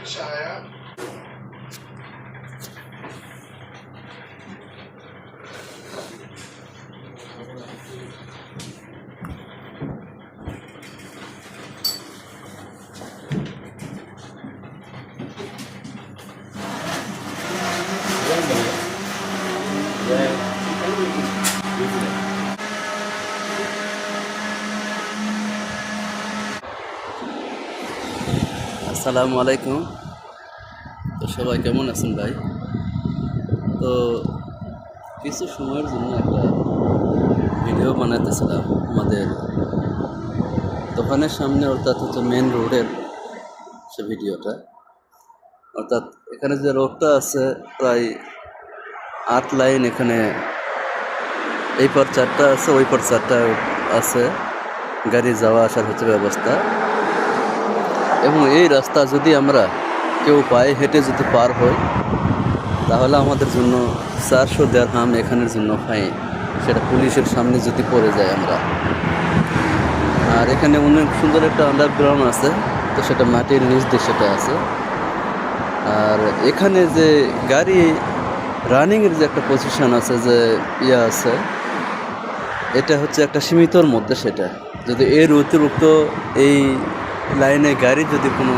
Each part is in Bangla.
আসসালামু আলাইকুম। তো সবাই কেমন আছেন ভাই? তো কিছু সময়ের জন্য একটা ভিডিও বানাতেছিলাম আমাদের দোকানের সামনে, অর্থাৎ হচ্ছে মেন রোডের সে ভিডিওটা। অর্থাৎ এখানে যে রোডটা আছে প্রায় 8 লাইন, এখানে এই পার 4টা আছে, ওই পার 4টা আছে, গাড়ি যাওয়া আসার হচ্ছে ব্যবস্থা। এবং এই রাস্তা যদি আমরা কেউ পায়ে হেঁটে যদি পার হই, তাহলে আমাদের জন্য 400 দিরহাম এখানের জন্য ফাইন, সেটা পুলিশের সামনে যদি পড়ে যায় আমরা। আর এখানে অনেক সুন্দর একটা আন্ডারগ্রাউন্ড আছে, তো সেটা মাটির নিচ দিয়ে সেটা আছে। আর এখানে যে গাড়ি রানিংয়ের যে একটা পজিশন আছে, যে আছে, এটা হচ্ছে একটা সীমিতর মধ্যে। সেটা যদি এর অতিরিক্ত এই লাইনে গাড়ি যদি কোনো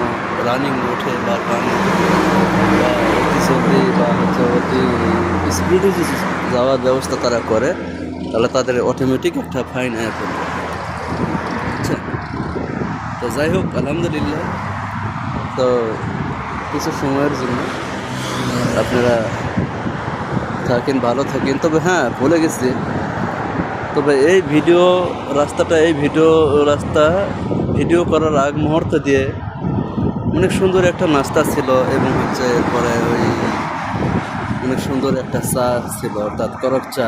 রানিং ওঠে বা রানিং বা অতি জলদি বা হচ্ছে অতি স্পিডে যদি যাওয়ার ব্যবস্থা তারা করে, তাহলে তাদের অটোমেটিক একটা ফাইন আয় করবে। আচ্ছা, তো যাই হোক, আলহামদুলিল্লাহ। তো কিছু সময়ের জন্য আপনারা থাকেন, ভালো থাকেন। তবে হ্যাঁ, ভুলে গেছি, তবে এই রাস্তা ভিডিও করার আগ মুহূর্ত দিয়ে অনেক সুন্দর একটা নাস্তা ছিল, এবং হচ্ছে এরপরে ওই অনেক সুন্দর একটা চা ছিল, অর্থাৎ করক চা।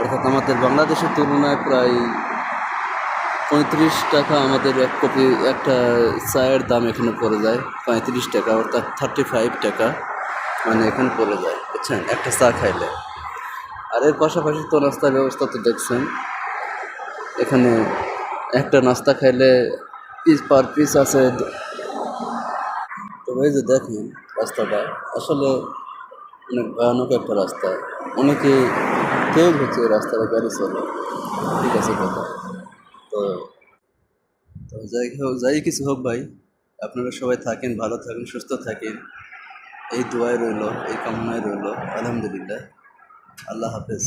অর্থাৎ আমাদের বাংলাদেশের তুলনায় প্রায় 35 টাকা আমাদের এক কপি একটা চায়ের দাম এখানে পড়ে যায়, 35 টাকা, অর্থাৎ 35 টাকা মানে এখানে পড়ে যায়, বুঝছেন, একটা চা খাইলে। আর এর পাশাপাশি তো নাস্তার ব্যবস্থা তো দেখছেন, এখানে একটা নাস্তা খাইলে পার পিস আছে। তো এই যে দেখেন রাস্তাটা, আসলে অনেক ভয়ানক একটা রাস্তা। অনেকে কেউ হচ্ছে এই রাস্তায় গাড়ি চলে, ঠিক আছে কথা। তো তো যাই কিছু হোক ভাই, আপনারা সবাই থাকেন, ভালো থাকেন, সুস্থ থাকেন, এই দোয়ায় রইল, এই কামনায় রইল। আলহামদুলিল্লাহ। আল্লাহ হাফেজ।